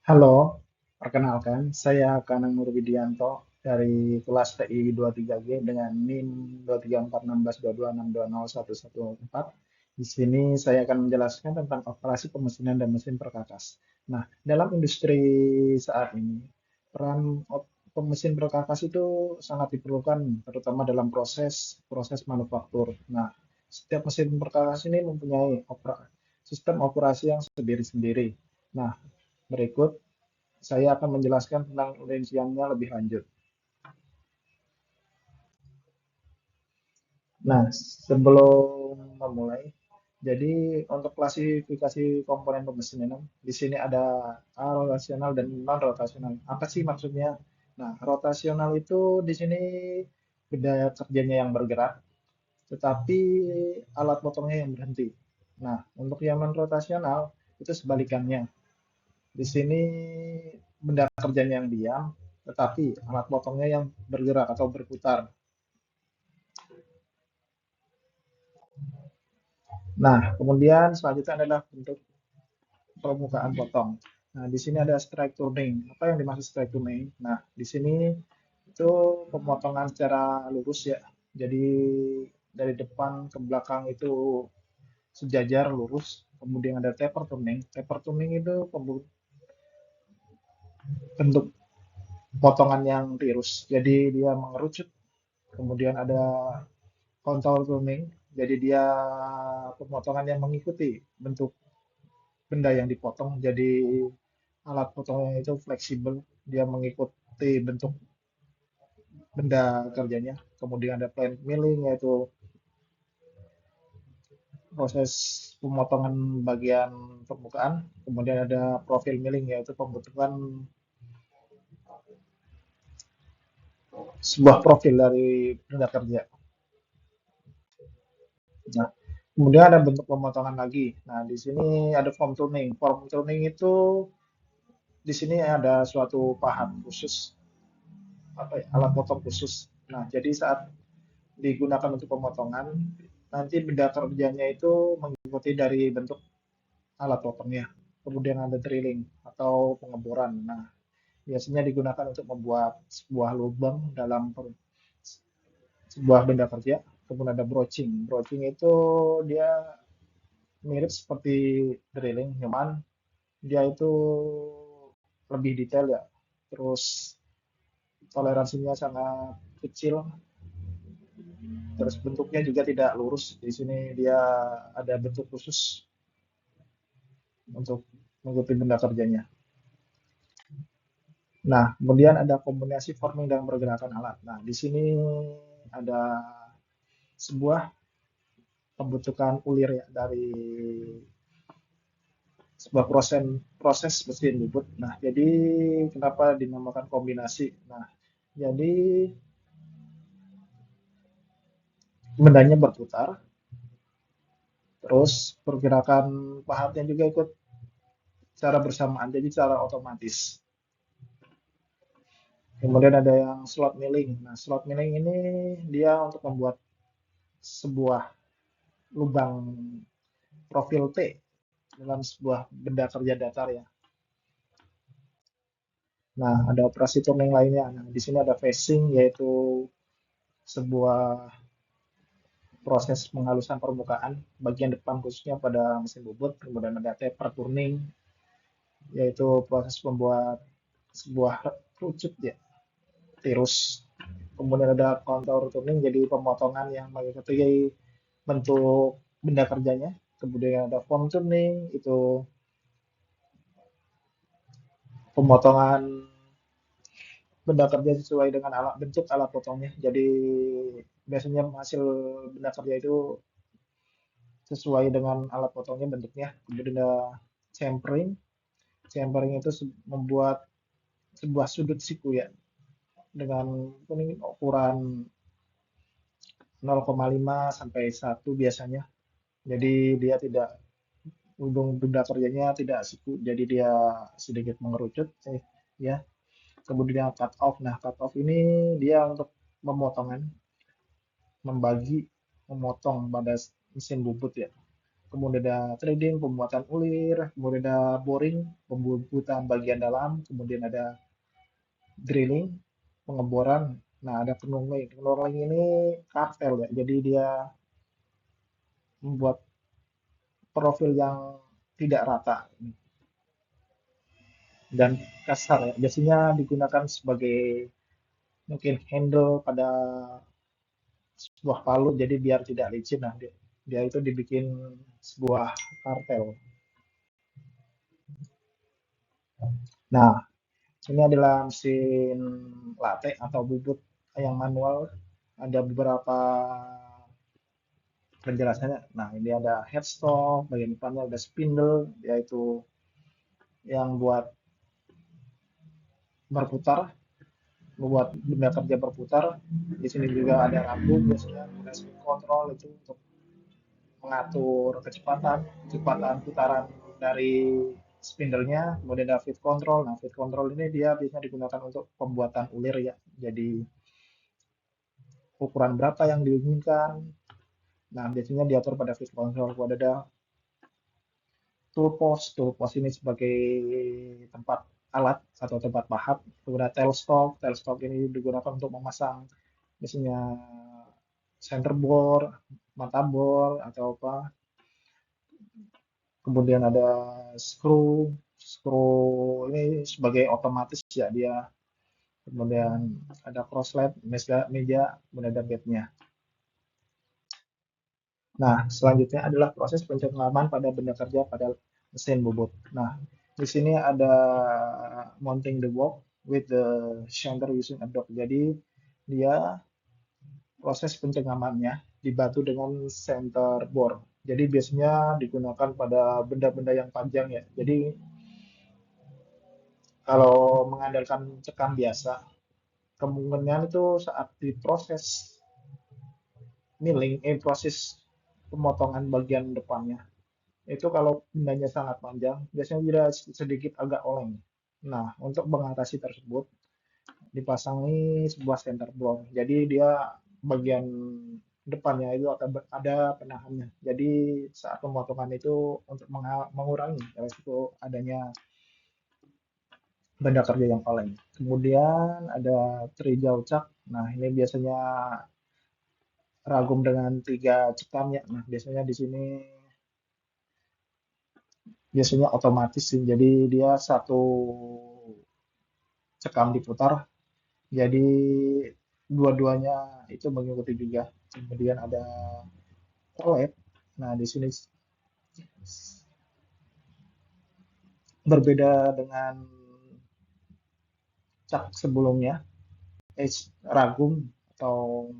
Halo, perkenalkan, saya Kanang Nur Widianto dari kelas TI 23G dengan NIM 2341622620114. Di sini saya akan menjelaskan tentang operasi pemesinan dan mesin perkakas. Nah, dalam industri saat ini, peran pemesin perkakas itu sangat diperlukan, terutama dalam proses proses manufaktur. Nah, setiap mesin perkakas ini mempunyai sistem operasi yang sendiri-sendiri. Nah, berikut saya akan menjelaskan tentang rinciannya lebih lanjut. Nah, sebelum memulai, jadi untuk klasifikasi komponen pemesinan, di sini ada rotasional dan non-rotasional. Apa sih maksudnya? Nah, rotasional itu di sini benda kerjanya yang bergerak, tetapi alat potongnya yang berhenti. Nah, untuk yang non-rotasional itu sebalikannya. Di sini benda kerjanya yang diam, tetapi alat potongnya yang bergerak atau berputar. Nah, kemudian selanjutnya adalah bentuk permukaan potong. Nah, di sini ada strike turning. Apa yang dimaksud strike turning? Nah, di sini itu pemotongan secara lurus ya. Jadi dari depan ke belakang itu sejajar lurus. Kemudian ada taper turning. Taper turning itu bentuk potongan yang tirus. Jadi dia mengerucut. Kemudian ada contour tuning. Jadi dia pemotongan yang mengikuti bentuk benda yang dipotong. Jadi alat potongnya itu fleksibel, dia mengikuti bentuk benda kerjanya. Kemudian ada plane milling yaitu proses pemotongan bagian permukaan. Kemudian ada profil milling yaitu pembentukan sebuah profil dari benda kerja. Nah, kemudian ada bentuk pemotongan lagi. Nah, di sini ada form tuning. Form tuning itu di sini ada suatu pahat khusus, apa ya, alat potong khusus. Nah, jadi saat digunakan untuk pemotongan, nanti benda kerjanya itu mengikuti dari bentuk alat potongnya. Kemudian ada drilling atau pengeboran. Nah, biasanya digunakan untuk membuat sebuah lubang dalam sebuah benda kerja. Kemudian ada broaching. Broaching itu dia mirip seperti drilling, cuman dia itu lebih detail ya. Terus toleransinya sangat kecil, terus bentuknya juga tidak lurus. Di sini dia ada bentuk khusus untuk mengikuti benda kerjanya. Nah, kemudian ada kombinasi forming dan pergerakan alat. Nah, di sini ada sebuah pembentukan ulir ya dari sebuah proses mesin bubut. Nah, jadi kenapa dinamakan kombinasi? Nah, jadi bendanya berputar, terus pergerakan pahatnya juga ikut secara bersamaan, jadi secara otomatis. Kemudian ada yang slot milling. Nah, slot milling ini dia untuk membuat sebuah lubang profil T dalam sebuah benda kerja datar ya. Nah, ada operasi turning lainnya. Nah, di sini ada facing yaitu sebuah proses penghalusan permukaan bagian depan khususnya pada mesin bubut. Kemudian ada taper turning yaitu proses membuat sebuah kerucut ya, tirus. Kemudian ada contour turning jadi pemotongan yang mengikuti bentuk benda kerjanya. Kemudian ada form turning itu pemotongan benda kerja sesuai dengan alat bentuk alat potongnya. Jadi biasanya hasil benda kerja itu sesuai dengan alat potongnya bentuknya. Kemudian ada tempering. Tempering itu membuat sebuah sudut siku ya dengan ini ukuran 0,5 sampai 1 biasanya. Jadi dia tidak ujung benda kerjanya tidak siku, jadi dia sedikit mengerucut ya. Kemudian cut off. Nah, cut off ini dia untuk pemotongan, membagi, memotong pada mesin bubut ya. kemudian ada threading, pembuatan ulir, kemudian ada boring, pembuatan bagian dalam, kemudian ada drilling, pengeboran. Nah, ada knurling. Knurling ini kartel ya, jadi dia membuat profil yang tidak rata dan kasar ya. Biasanya digunakan sebagai mungkin handle pada sebuah palu, jadi biar tidak licin. Nah, dia itu dibikin sebuah kartel. Nah, ini adalah mesin latte atau bubut yang manual. Ada beberapa penjelasannya. Nah, ini ada headstock, bagian depannya ada spindle, yaitu yang buat berputar, membuat benda kerja berputar. Di sini juga ada rambu, biasanya ada speed control itu untuk mengatur kecepatan putaran dari spindle-nya. Kemudian ada feed control. Nah, feed control ini dia biasanya digunakan untuk pembuatan ulir ya. Jadi ukuran berapa yang diinginkan. Nah, biasanya diatur pada feed control. Kemudian ada tool post ini sebagai tempat alat atau tempat pahat. Kemudian tail stock ini digunakan untuk memasang misalnya center bore, mata bore atau apa. Kemudian ada screw ini sebagai otomatis ya dia. Kemudian ada crosslet, meja, kemudian ada bednya. Nah, selanjutnya adalah proses pencengkaman pada benda kerja pada mesin bubut. Nah, di sini ada mounting the block with the center using a dog. Jadi dia proses pencengkamannya dibantu dengan center bore. Jadi biasanya digunakan pada benda-benda yang panjang ya. Jadi kalau mengandalkan cekam biasa, kemungkinan itu saat diproses milling, proses pemotongan bagian depannya, itu kalau bendanya sangat panjang, biasanya tidak sedikit agak oleng. Nah, untuk mengatasi tersebut, dipasangi sebuah center block. Jadi dia bagian depannya itu akan ada penahannya. Jadi saat pemotongan itu untuk mengurangi resiko adanya benda kerja yang oleng. Kemudian ada trijaucak. Nah, ini biasanya ragum dengan 3 cekamnya. Nah, biasanya di sini biasanya otomatis sih. Jadi dia satu cekam diputar, jadi dua-duanya itu mengikuti juga. Kemudian ada collet. Nah, di sini berbeda dengan cak sebelumnya, ragum atau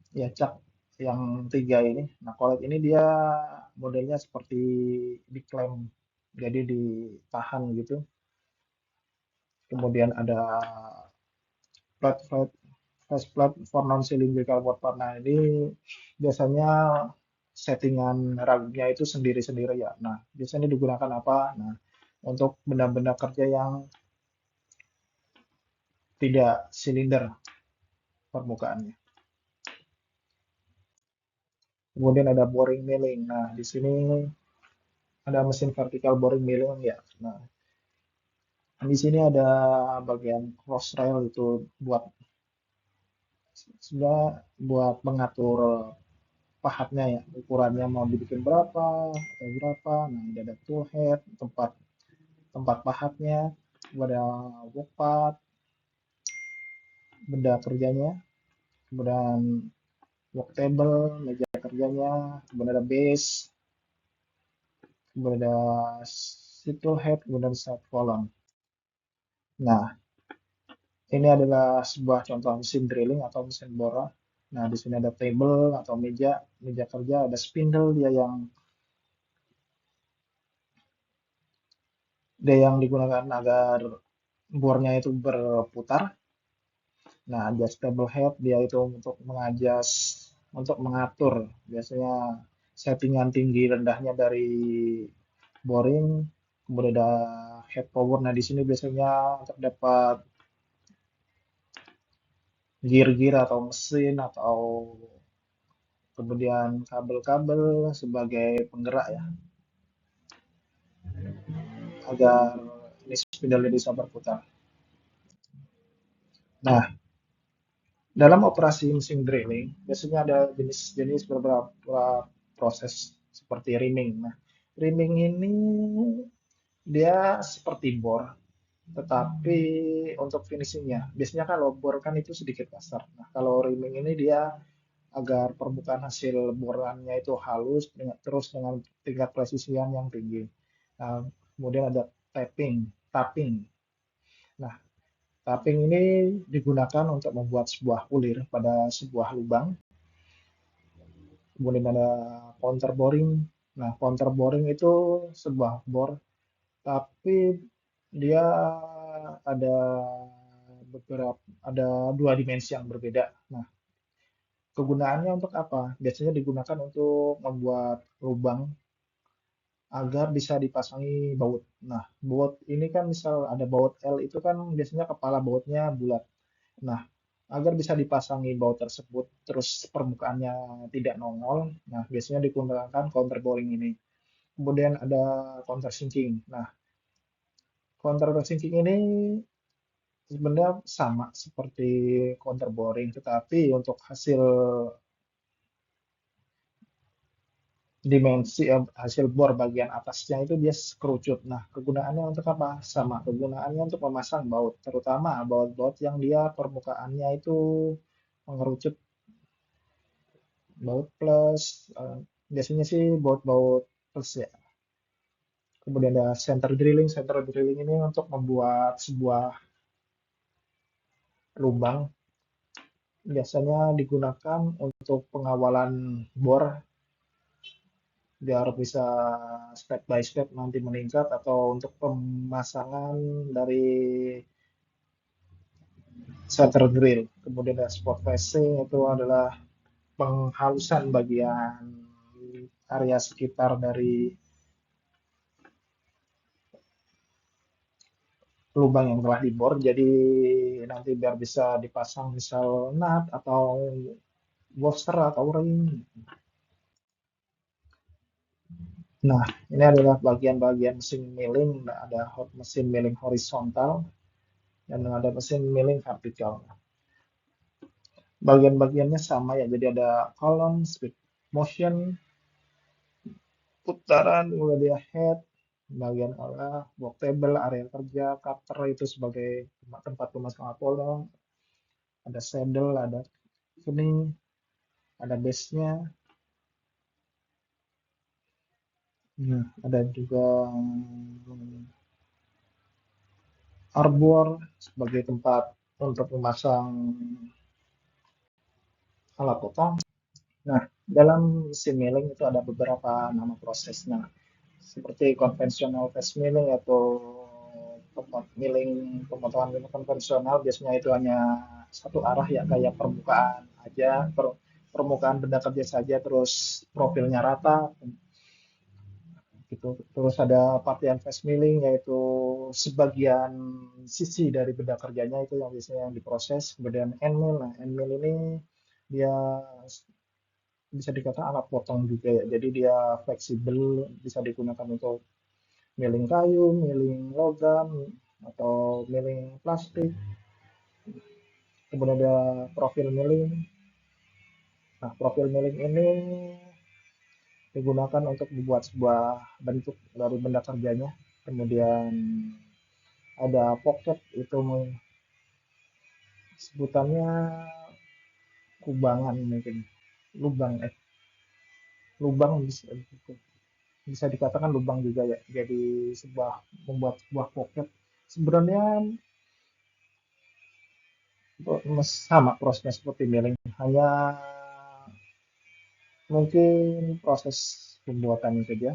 ya cak yang 3 ini. Nah, collet ini dia modelnya seperti diklem, jadi ditahan gitu. Kemudian ada flat flat faceplate for non-cylindrical mortar. Nah, ini biasanya settingan ragnya itu sendiri-sendiri ya. Nah, biasanya digunakan apa? Nah, untuk benda-benda kerja yang tidak silinder permukaannya. Kemudian ada boring milling. Nah, di sini ada mesin vertical boring milling ya. Nah, di sini ada bagian cross rail itu buat sudah buat mengatur pahatnya ya, ukurannya mau dibikin berapa atau berapa. Nah, ini ada tool head, tempat tempat pahatnya, ada workpad, benda kerjanya, kemudian work table, meja kerjanya, kemudian ada base, kemudian ada situl head, kemudian side column. Nah, ini adalah sebuah contoh mesin drilling atau mesin bora. Nah, di sini ada table atau meja, meja kerja, ada spindle dia yang digunakan agar bornya itu berputar. Nah, adjustable head dia itu untuk untuk mengatur biasanya settingan tinggi rendahnya dari boring, kemudian ada head power. Nah, di sini biasanya terdapat gear-gear atau mesin atau kemudian kabel-kabel sebagai penggerak ya, agar ini spidol ini bisa berputar. Nah, dalam operasi mesin drilling, biasanya ada jenis-jenis beberapa proses seperti reaming. Nah, reaming ini dia seperti bor, tetapi untuk finishingnya, biasanya kalau bor kan itu sedikit kasar. Nah, kalau reaming ini dia agar permukaan hasil borannya itu halus, terus dengan tingkat presisian yang tinggi. Nah, kemudian ada tapping. Nah, tapping ini digunakan untuk membuat sebuah kulir pada sebuah lubang. Kemudian ada counter boring. Nah, counter boring itu sebuah bor, tapi dia ada ada dua dimensi yang berbeda. Nah, kegunaannya untuk apa? Biasanya digunakan untuk membuat lubang agar bisa dipasangi baut. Nah, baut ini kan misal ada baut L itu kan biasanya kepala bautnya bulat. Nah, agar bisa dipasangi baut tersebut, terus permukaannya tidak nongol, nah biasanya digunakan counter boring ini. Kemudian ada counter sinking. Nah, counter sinking ini sebenarnya sama seperti counter boring, tetapi untuk hasil dimensi hasil bor bagian atasnya itu dia kerucut. Nah, kegunaannya untuk apa? Sama, kegunaannya untuk memasang baut, terutama baut-baut yang dia permukaannya itu mengerucut, baut plus, biasanya sih baut-baut plus ya. Kemudian ada center drilling. Center drilling ini untuk membuat sebuah lubang, biasanya digunakan untuk pengawalan bor biar bisa step by step nanti meningkat, atau untuk pemasangan dari shutter drill. Kemudian ada spot facing, itu adalah penghalusan bagian area sekitar dari lubang yang telah dibor. Jadi nanti biar bisa dipasang misal nut atau washer atau ring. Nah, ini adalah bagian-bagian mesin milling. Ada mesin milling horizontal dan ada mesin milling vertikal. Bagian-bagiannya sama ya, jadi ada column, speed motion, putaran, kemudian head, bagian olah, work table, area kerja, cutter itu sebagai tempat pemasangan kolong, ada saddle, ada ini, ada base-nya, nah, ada juga arbor sebagai tempat untuk memasang alat potong. Nah, dalam mesin milling itu ada beberapa nama proses. Nah, seperti konvensional press milling atau milling, pemotongan milling konvensional biasanya itu hanya satu arah ya, kayak permukaan aja, permukaan benda kerja saja, terus profilnya rata gitu. Terus ada partial press milling, yaitu sebagian sisi dari benda kerjanya itu yang biasanya yang diproses. Kemudian end mill. Nah, end mill ini dia bisa dikatakan alat potong juga ya. Jadi dia fleksibel, bisa digunakan untuk milling kayu, milling logam, atau milling plastik. Kemudian ada profil milling. Nah, profil milling ini digunakan untuk membuat sebuah bentuk dari benda kerjanya. Kemudian ada pocket, itu sebutannya kubangan mungkin. Lubang, lubang bisa dikatakan lubang juga ya. Jadi membuat sebuah pocket. Sebenarnya sama prosesnya seperti milling, hanya mungkin proses pembuatannya saja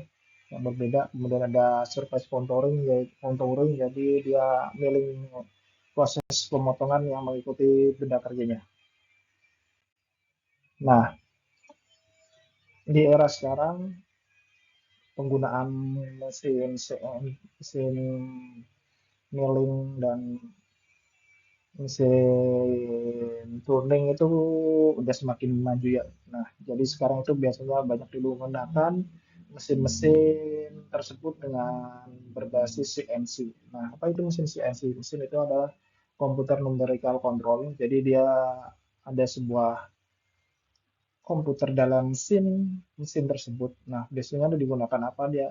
yang berbeda. Kemudian ada surface contouring, yaitu contouring, jadi dia milling, proses pemotongan yang mengikuti benda kerjanya. Nah, di era sekarang penggunaan mesin milling dan mesin tuning itu udah semakin maju ya. Nah, jadi sekarang itu biasanya banyak digunakan mesin-mesin tersebut dengan berbasis CNC. Nah, apa itu mesin CNC? Mesin itu adalah komputer numerical control. Jadi dia ada sebuah komputer dalam mesin tersebut. Nah, biasanya digunakan apa dia?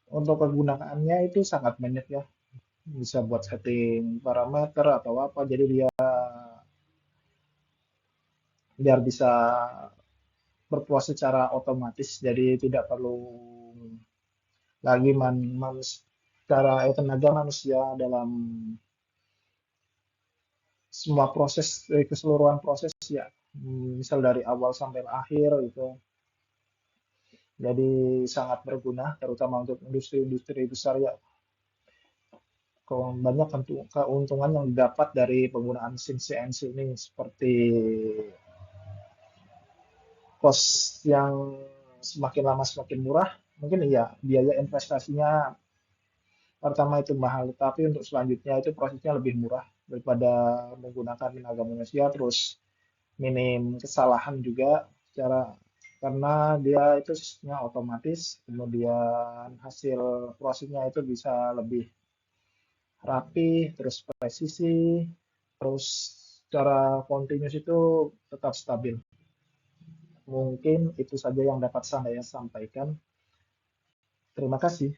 Untuk kegunaannya itu sangat banyak ya. Bisa buat setting parameter atau apa. Jadi dia biar bisa berpuas secara otomatis. Jadi tidak perlu lagi secara tenaga manusia dalam semua proses, keseluruhan proses ya. Misal dari awal sampai akhir itu. Jadi sangat berguna terutama untuk industri-industri besar ya. Banyak keuntungan yang didapat dari penggunaan mesin CNC ini seperti kos yang semakin lama semakin murah. Mungkin iya biaya investasinya pertama itu mahal, tapi untuk selanjutnya itu prosesnya lebih murah daripada menggunakan tenaga manusia, terus minim kesalahan juga secara karena dia itu sistemnya otomatis, kemudian hasil prosesnya itu bisa lebih rapi, terus presisi, terus secara continuous itu tetap stabil. Mungkin itu saja yang dapat saya sampaikan. Terima kasih.